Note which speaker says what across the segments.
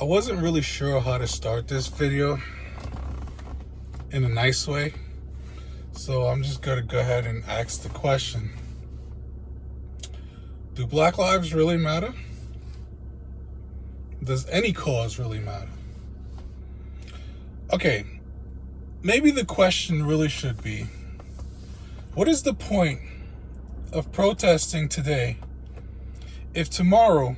Speaker 1: I wasn't really sure how to start this video in a nice way, so I'm just going to go ahead and ask the question. Do Black lives really matter? Does any cause really matter? Okay, maybe the question really should be, what is the point of protesting today if tomorrow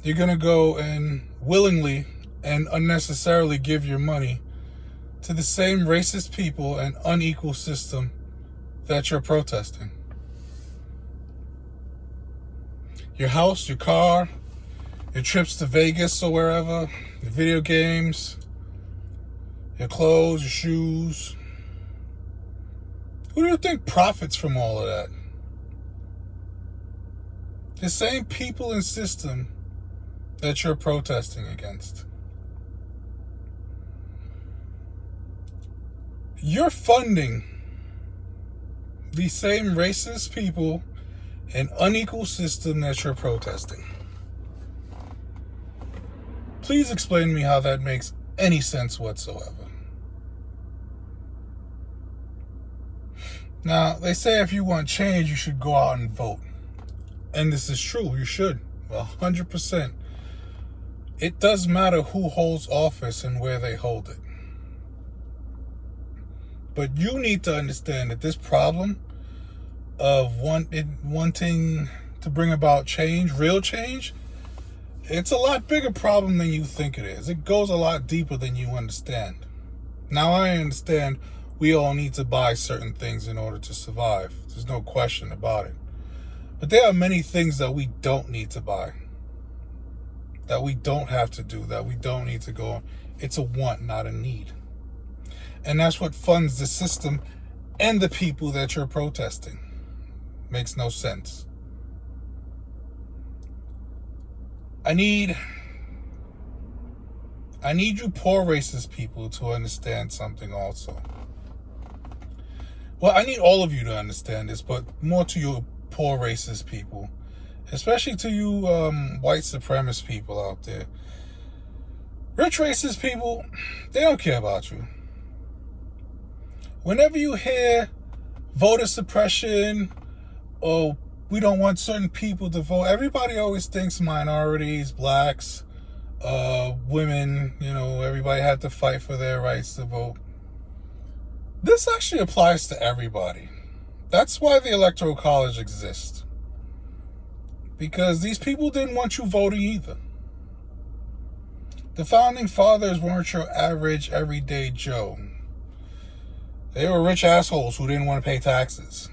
Speaker 1: you're going to go and willingly and unnecessarily give your money to the same racist people and unequal system that you're protesting? Your house, your car, your trips to Vegas or wherever, your video games, your clothes, your shoes. Who do you think profits from all of that? The same people and system that you're protesting against. You're funding the same racist people and unequal system that you're protesting. Please explain to me how that makes any sense whatsoever. Now, they say if you want change, you should go out and vote. And this is true, you should. 100%. It does matter who holds office and where they hold it. But you need to understand that this problem of wanting to bring about change, real change, it's a lot bigger problem than you think it is. It goes a lot deeper than you understand. Now, I understand we all need to buy certain things in order to survive. There's no question about it. But there are many things that we don't need to buy, that we don't have to do, that we don't need to go on. It's a want, not a need. And that's what funds the system and the people that you're protesting. Makes no sense. I need you poor racist people to understand something also. Well, I need all of you to understand this, but more to you poor racist people, especially to you white supremacist people out there. Rich racist people, they don't care about you. Whenever you hear voter suppression or we don't want certain people to vote, everybody always thinks minorities, blacks, women, everybody had to fight for their rights to vote. This actually applies to everybody. That's why the Electoral College exists. Because these people didn't want you voting either. The founding fathers weren't your average, everyday Joe. They were rich assholes who didn't want to pay taxes.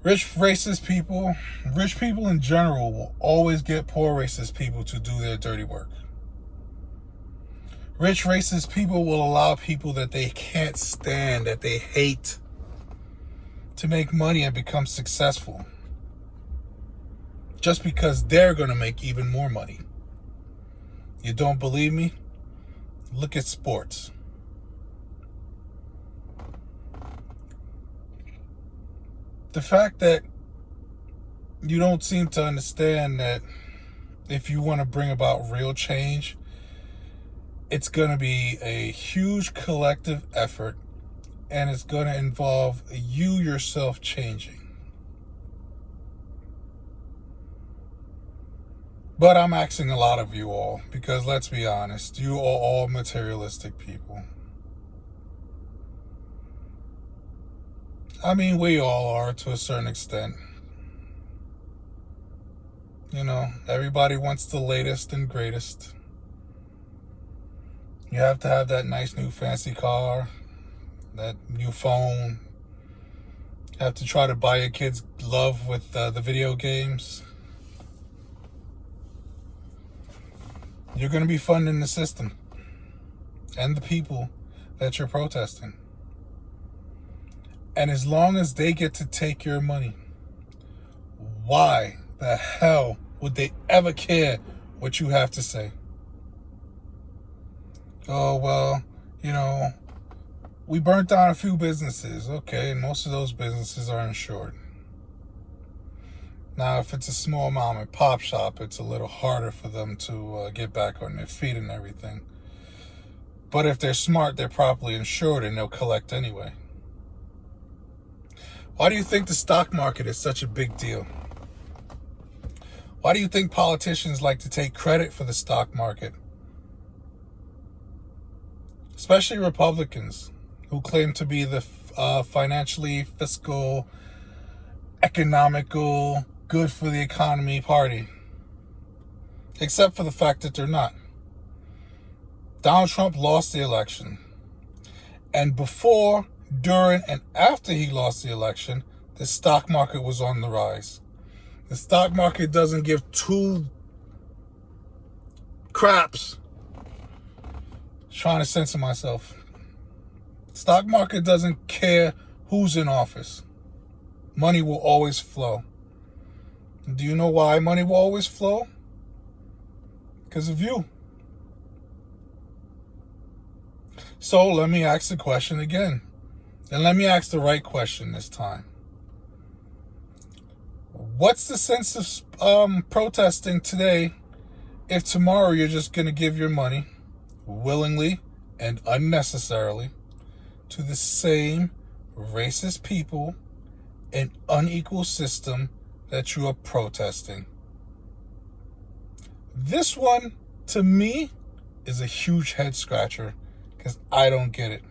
Speaker 1: Rich people in general will always get poor racist people to do their dirty work. Rich racist people will allow people that they can't stand, that they hate, to make money and become successful. Just because they're going to make even more money. You don't believe me? Look at sports. The fact that you don't seem to understand that if you want to bring about real change, it's going to be a huge collective effort, and it's going to involve you yourself changing. But I'm asking a lot of you all, because let's be honest, you are all materialistic people. I mean, we all are to a certain extent. Everybody wants the latest and greatest. You have to have that nice new fancy car, that new phone. You have to try to buy your kids love with the video games. You're going to be funding the system and the people that you're protesting. And as long as they get to take your money, why the hell would they ever care what you have to say? Oh, well, we burnt down a few businesses. Okay, and most of those businesses are insured. Now, if it's a small mom and pop shop, it's a little harder for them to get back on their feet and everything. But if they're smart, they're properly insured, and they'll collect anyway. Why do you think the stock market is such a big deal? Why do you think politicians like to take credit for the stock market? Especially Republicans, who claim to be the financially, fiscal, economical, good for the economy party. Except for the fact that they're not. Donald Trump lost the election. And before, during, and after he lost the election, the stock market was on the rise. The stock market doesn't give two craps. Trying to censor myself. Stock market doesn't care who's in office. Money will always flow. Do you know why money will always flow? Because of you. So let me ask the question again. And let me ask the right question this time. What's the sense of protesting today if tomorrow you're just going to give your money willingly and unnecessarily to the same racist people and unequal system that you are protesting? This one, to me, is a huge head scratcher because I don't get it.